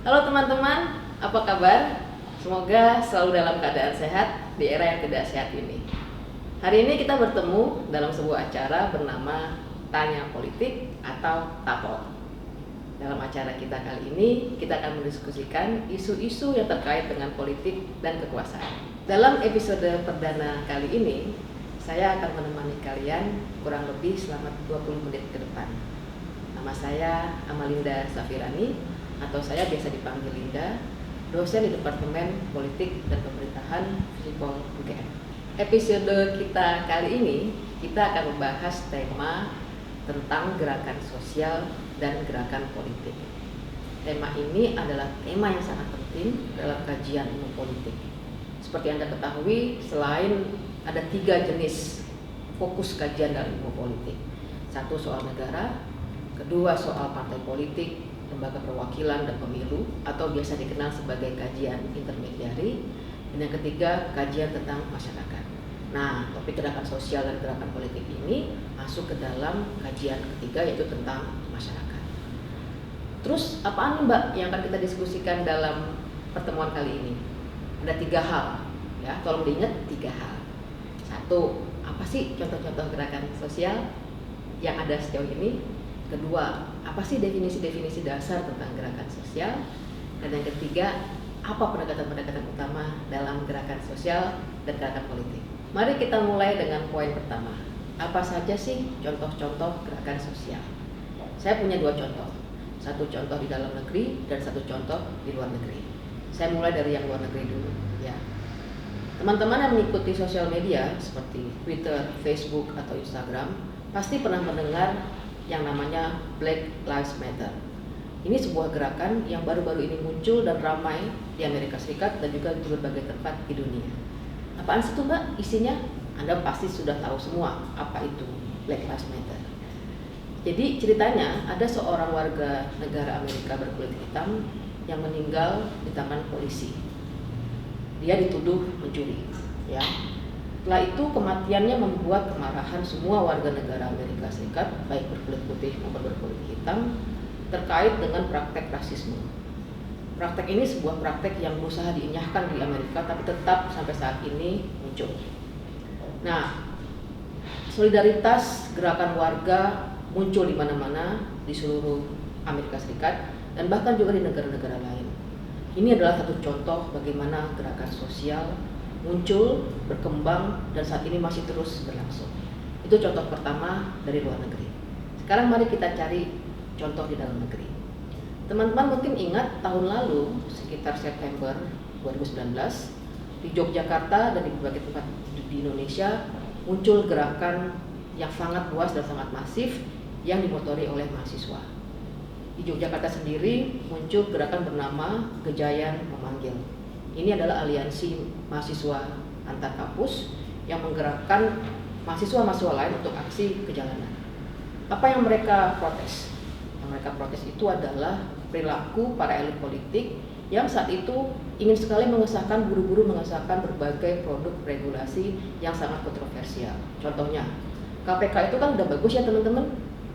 Halo teman-teman, apa kabar? Semoga selalu dalam keadaan sehat di era yang tidak sehat ini. Hari ini kita bertemu dalam sebuah acara bernama Tanya Politik atau TAPOL. Dalam acara kita kali ini, kita akan mendiskusikan isu-isu yang terkait dengan politik dan kekuasaan. Dalam episode perdana kali ini, saya akan menemani kalian kurang lebih selama 20 menit ke depan. Nama saya Amalinda Safirani, atau saya biasa dipanggil Linda, dosen di Departemen Politik dan Pemerintahan Visipol UGM. Episode kita kali ini, kita akan membahas tema tentang gerakan sosial dan gerakan politik. Tema ini adalah tema yang sangat penting dalam kajian ilmu politik. Seperti Anda ketahui, selain ada 3 jenis fokus kajian dalam ilmu politik. 1 soal negara, kedua soal partai politik, lembaga perwakilan dan pemilu atau biasa dikenal sebagai kajian intermediari, dan yang ketiga kajian tentang masyarakat. Nah, topik gerakan sosial dan gerakan politik ini masuk ke dalam kajian ketiga, yaitu tentang masyarakat. Terus apaan nih Mbak yang akan kita diskusikan dalam pertemuan kali ini? Ada 3 hal, ya, tolong diingat 3 hal. 1, apa sih contoh-contoh gerakan sosial yang ada sejauh ini? Kedua, apa sih definisi-definisi dasar tentang gerakan sosial? Dan yang ketiga, apa pendekatan-pendekatan utama dalam gerakan sosial dan gerakan politik? Mari kita mulai dengan poin pertama. Apa saja sih contoh-contoh gerakan sosial? Saya punya 2 contoh. 1 contoh di dalam negeri dan 1 contoh di luar negeri. Saya mulai dari yang luar negeri dulu, ya. Teman-teman yang mengikuti sosial media seperti Twitter, Facebook, atau Instagram pasti pernah mendengar yang namanya Black Lives Matter. Ini sebuah gerakan yang baru-baru ini muncul dan ramai di Amerika Serikat dan juga di berbagai tempat di dunia. Apaan sih itu Mbak isinya? Anda pasti sudah tahu semua apa itu Black Lives Matter. Jadi ceritanya ada seorang warga negara Amerika berkulit hitam yang meninggal di tangan polisi. Dia dituduh mencuri, ya. Setelah itu kematiannya membuat kemarahan semua warga negara Amerika Serikat, baik berkulit putih maupun berkulit hitam, terkait dengan praktek rasisme. Praktek ini sebuah praktek yang berusaha dienyahkan di Amerika, tapi tetap sampai saat ini muncul. Nah, solidaritas gerakan warga muncul di mana-mana di seluruh Amerika Serikat dan bahkan juga di negara-negara lain. Ini adalah satu contoh bagaimana gerakan sosial muncul, berkembang, dan saat ini masih terus berlangsung. Itu contoh pertama dari luar negeri. Sekarang mari kita cari contoh di dalam negeri. Teman-teman mungkin ingat tahun lalu, sekitar September 2019, di Yogyakarta dan di berbagai tempat di Indonesia muncul gerakan yang sangat luas dan sangat masif yang dimotori oleh mahasiswa. Di Yogyakarta sendiri muncul gerakan bernama Gejayan Memanggil. Ini adalah aliansi mahasiswa antar kampus yang menggerakkan mahasiswa-mahasiswa lain untuk aksi ke jalanan. Apa yang mereka protes? Yang mereka protes itu adalah perilaku para elit politik yang saat itu ingin sekali mengesahkan, buru-buru mengesahkan berbagai produk regulasi yang sangat kontroversial. Contohnya, KPK itu kan udah bagus ya teman-teman.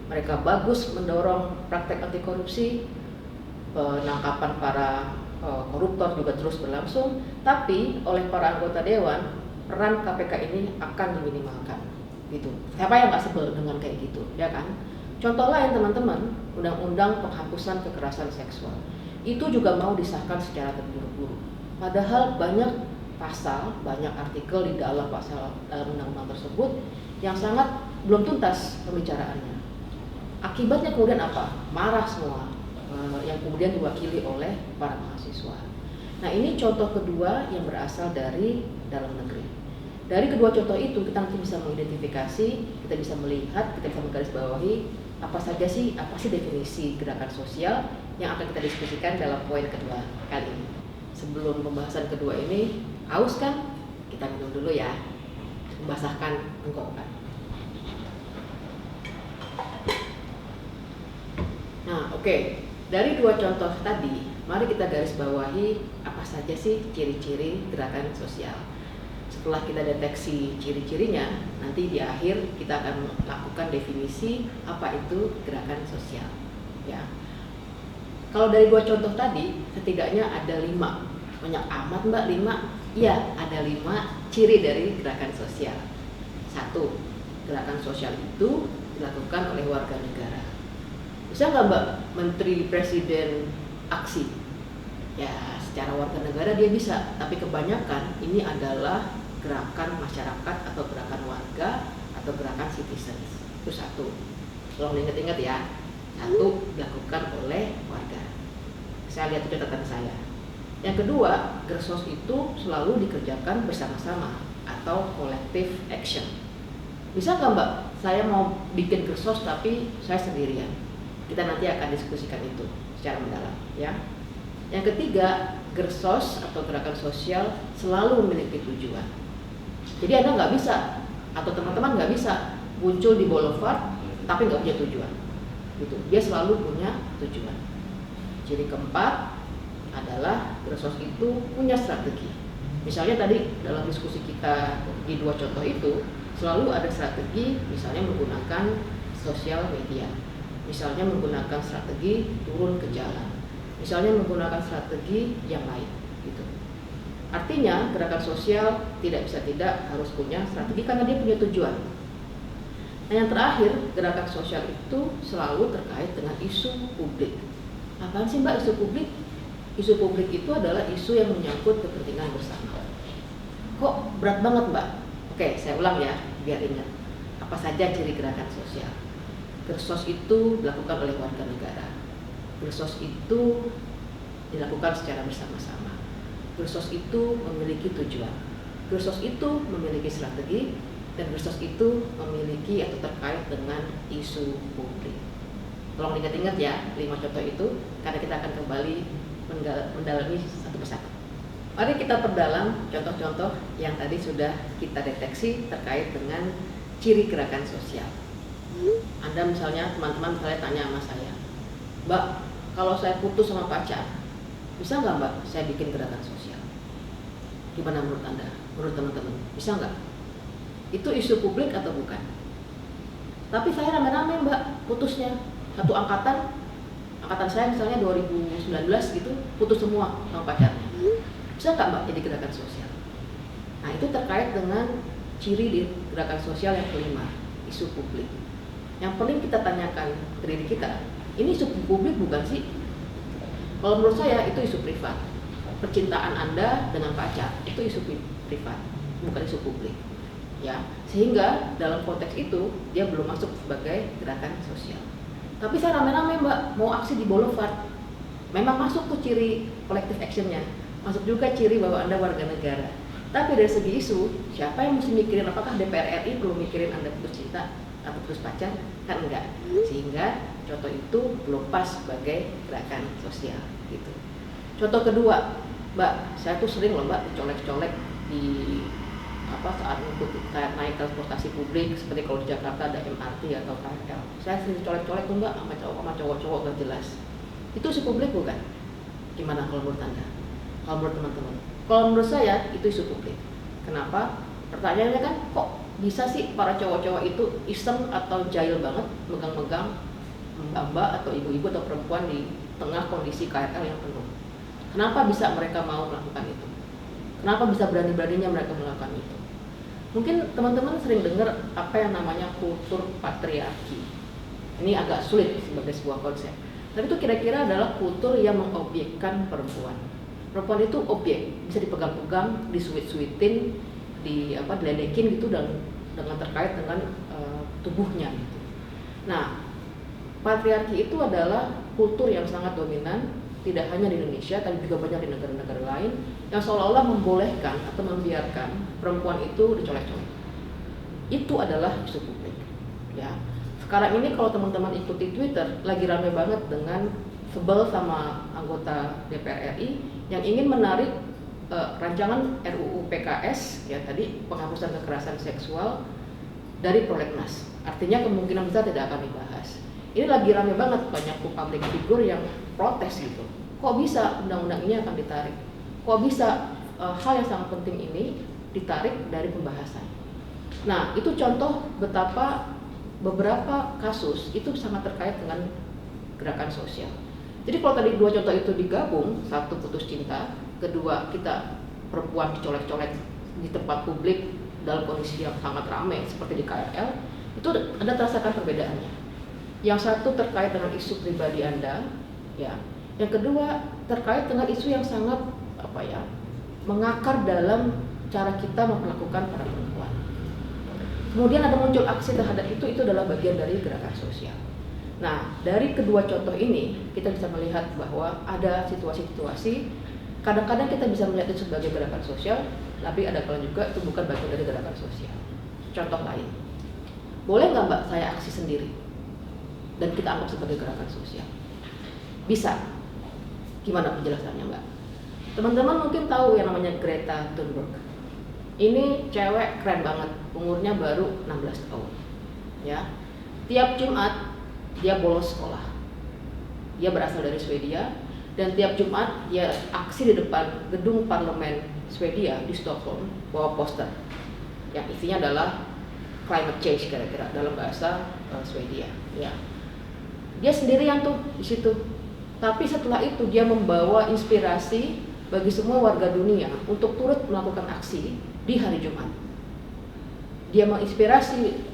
Mereka bagus mendorong praktek anti korupsi, penangkapan para koruptor juga terus berlangsung, tapi oleh para anggota dewan peran KPK ini akan diminimalkan, gitu. Siapa yang nggak sebel dengan kayak gitu, ya kan? Contoh lain teman-teman, undang-undang penghapusan kekerasan seksual itu juga mau disahkan secara terburu-buru. Padahal banyak pasal, banyak artikel di dalam dalam undang-undang tersebut yang sangat belum tuntas pembicaraannya. Akibatnya kemudian apa? Marah semua. Yang kemudian diwakili oleh para mahasiswa. Nah, ini contoh kedua yang berasal dari dalam negeri. Dari kedua contoh itu kita nanti bisa mengidentifikasi, kita bisa melihat, kita bisa menggarisbawahi apa sih definisi gerakan sosial yang akan kita diskusikan dalam poin kedua kali ini. Sebelum pembahasan kedua ini, haus kan? Kita minum dulu ya, membasahkan tenggorokan. Nah, oke. Dari 2 contoh tadi, mari kita garis bawahi apa saja sih ciri-ciri gerakan sosial. Setelah kita deteksi ciri-cirinya, nanti di akhir kita akan lakukan definisi apa itu gerakan sosial. Ya, Kalau dari 2 contoh tadi, setidaknya ada 5. Banyak amat Mbak, 5? Iya, ada 5 ciri dari gerakan sosial. 1, gerakan sosial itu dilakukan oleh warga negara. Bisa nggak Mbak Menteri Presiden aksi? Ya, secara warga negara dia bisa, tapi kebanyakan ini adalah gerakan masyarakat atau gerakan warga atau gerakan citizens. Itu 1. Tolong ingat-ingat ya. 1 dilakukan oleh warga. Saya lihat itu catatan saya. Yang kedua, gersos itu selalu dikerjakan bersama-sama atau collective action. Bisa nggak Mbak, saya mau bikin gersos tapi saya sendirian? Kita nanti akan diskusikan itu secara mendalam ya. Yang ketiga, gersos atau gerakan sosial selalu memiliki tujuan. Jadi Anda nggak bisa atau teman-teman nggak bisa muncul di boulevard tapi nggak punya tujuan. Gitu. Dia selalu punya tujuan. Ciri keempat adalah gersos itu punya strategi. Misalnya tadi dalam diskusi kita di 2 contoh itu selalu ada strategi, misalnya menggunakan sosial media, misalnya menggunakan strategi turun ke jalan, misalnya menggunakan strategi yang lain. Gitu. Artinya gerakan sosial tidak bisa tidak harus punya strategi karena dia punya tujuan. Nah, yang terakhir, gerakan sosial itu selalu terkait dengan isu publik. Apaan sih Mbak isu publik? Isu publik itu adalah isu yang menyangkut kepentingan bersama. Kok berat banget Mbak? Oke, saya ulang ya, biar ingat. Apa saja ciri gerakan sosial? Gersos itu dilakukan oleh warga negara. Gersos itu dilakukan secara bersama-sama. Gersos itu memiliki tujuan. Gersos itu memiliki strategi. Dan gersos itu memiliki atau terkait dengan isu publik. Tolong ingat-ingat ya 5 contoh itu, karena kita akan kembali mendalami satu persatu. Mari kita perdalam contoh-contoh yang tadi sudah kita deteksi terkait dengan ciri gerakan sosial. Anda misalnya, teman-teman misalnya tanya sama saya, Mbak, kalau saya putus sama pacar, bisa nggak Mbak saya bikin gerakan sosial? Gimana menurut Anda? Menurut teman-teman, bisa nggak? Itu isu publik atau bukan? Tapi saya rame-rame Mbak putusnya. Satu angkatan saya misalnya 2019 gitu, putus semua sama pacarnya. Bisa nggak Mbak jadi gerakan sosial? Nah, itu terkait dengan ciri di gerakan sosial yang kelima, isu publik. Yang paling kita tanyakan ke diri kita, ini isu publik bukan sih? Kalau menurut saya itu isu privat. Percintaan Anda dengan pacar itu isu privat, bukan isu publik. Ya, sehingga dalam konteks itu dia belum masuk sebagai gerakan sosial. Tapi saya rame-rame Mbak mau aksi di boulevard, memang masuk tuh ciri collective actionnya, masuk juga ciri bahwa Anda warga negara. Tapi dari segi isu, siapa yang mesti mikirin? Apakah DPR RI perlu mikirin Anda putus cinta atau putus pacar? Kan enggak. Sehingga contoh itu belum pas sebagai gerakan sosial gitu. Contoh kedua, Mbak, saya tuh sering loh Mbak dicolek-colek di saat naik transportasi publik, seperti kalau di Jakarta ada MRT atau KRL. Saya sering colek-colek tuh Mbak sama cowok-cowok gak jelas. Itu isu publik bukan? Gimana kalau menurut Anda? Kalau menurut teman-teman? Kalau menurut saya itu isu publik. Kenapa? Pertanyaannya kan kok bisa sih para cowok-cowok itu iseng atau jahil banget megang-megang mbak-mbak atau ibu-ibu atau perempuan di tengah kondisi KRL yang penuh? Kenapa bisa mereka mau melakukan itu? Kenapa bisa berani-beraninya mereka melakukan itu? Mungkin teman-teman sering dengar apa yang namanya kultur patriarki. Ini agak sulit sebagai sebuah konsep. Tapi itu kira-kira adalah kultur yang mengobjekkan perempuan. Perempuan itu objek, bisa dipegang-pegang, disuit-suitin, diledekin gitu dan dengan terkait dengan tubuhnya gitu. Nah, patriarki itu adalah kultur yang sangat dominan, tidak hanya di Indonesia, tapi juga banyak di negara-negara lain yang seolah-olah membolehkan atau membiarkan perempuan itu dicolek-colek. Itu adalah isu publik. Ya, sekarang ini kalau teman-teman ikuti Twitter, lagi rame banget dengan sebel sama anggota DPR RI yang ingin menarik rancangan RUU PKS, ya tadi penghapusan kekerasan seksual dari prolegnas. Artinya kemungkinan besar tidak akan dibahas. Ini lagi rame banget, banyak public figure yang protes gitu. Kok bisa undang-undang ini akan ditarik? Kok bisa hal yang sangat penting ini ditarik dari pembahasan? Nah, itu contoh betapa beberapa kasus itu sangat terkait dengan gerakan sosial. Jadi kalau tadi dua contoh itu digabung, satu putus cinta, kedua kita perempuan dicolek-colek di tempat publik dalam kondisi yang sangat ramai seperti di KRL, itu Anda terasakan perbedaannya. Yang satu terkait dengan isu pribadi Anda, ya. Yang kedua terkait dengan isu yang sangat mengakar dalam cara kita memperlakukan para perempuan. Kemudian ada muncul aksi terhadap itu adalah bagian dari gerakan sosial. Nah, dari kedua contoh ini kita bisa melihat bahwa ada situasi-situasi kadang-kadang kita bisa melihat itu sebagai gerakan sosial, tapi ada kala juga itu bukan bagian dari gerakan sosial. Contoh lain, boleh nggak Mbak saya aksi sendiri dan kita anggap sebagai gerakan sosial? Bisa. Gimana penjelasannya Mbak? Teman-teman mungkin tahu yang namanya Greta Thunberg. Ini cewek keren banget, umurnya baru 16 tahun. Ya. Tiap Jumat dia bolos sekolah. Dia berasal dari Swedia dan tiap Jumat dia aksi di depan gedung parlemen Swedia di Stockholm bawa poster yang isinya adalah climate change kira-kira dalam bahasa Swedia. Ya. Dia sendirian tuh di situ. Tapi setelah itu dia membawa inspirasi bagi semua warga dunia untuk turut melakukan aksi di hari Jumat. Dia menginspirasi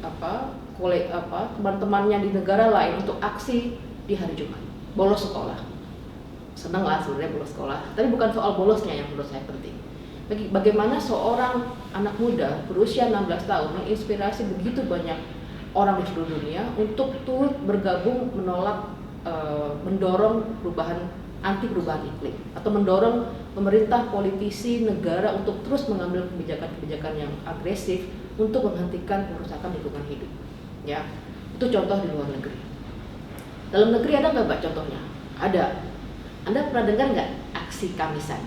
teman-temannya di negara lain untuk aksi di hari Jumat, bolos sekolah. Senang lah sebenarnya bolos sekolah, tapi bukan soal bolosnya yang menurut saya penting. Bagaimana seorang anak muda berusia 16 tahun menginspirasi begitu banyak orang di seluruh dunia untuk turut bergabung mendorong anti perubahan iklim atau mendorong pemerintah, politisi, negara untuk terus mengambil kebijakan-kebijakan yang agresif untuk menghentikan kerusakan lingkungan hidup. Ya, itu contoh di luar negeri. Dalam negeri ada nggak Mbak contohnya? Ada. Anda pernah dengar nggak aksi Kamisan?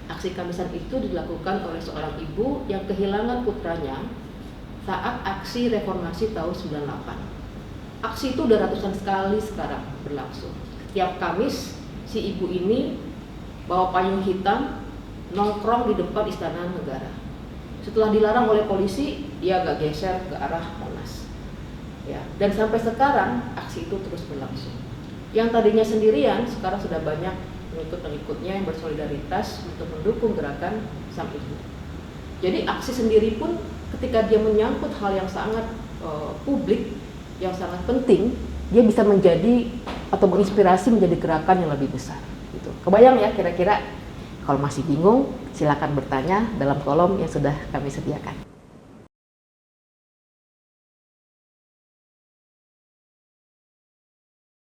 Aksi Kamisan itu dilakukan oleh seorang ibu yang kehilangan putranya saat aksi reformasi tahun 98. Aksi itu udah ratusan kali sekarang berlangsung. Setiap Kamis si ibu ini bawa payung hitam nongkrong di depan Istana Negara. Setelah dilarang oleh polisi, dia agak geser ke arah Monas. Ya, dan sampai sekarang aksi itu terus berlangsung. Yang tadinya sendirian, sekarang sudah banyak pengikut-pengikutnya yang bersolidaritas untuk mendukung gerakan sang ibu. Jadi aksi sendiri pun ketika dia menyangkut hal yang sangat publik, yang sangat penting, dia bisa menjadi atau menginspirasi menjadi gerakan yang lebih besar. Gitu. Kebayang ya kira-kira? Kalau masih bingung, silakan bertanya dalam kolom yang sudah kami sediakan.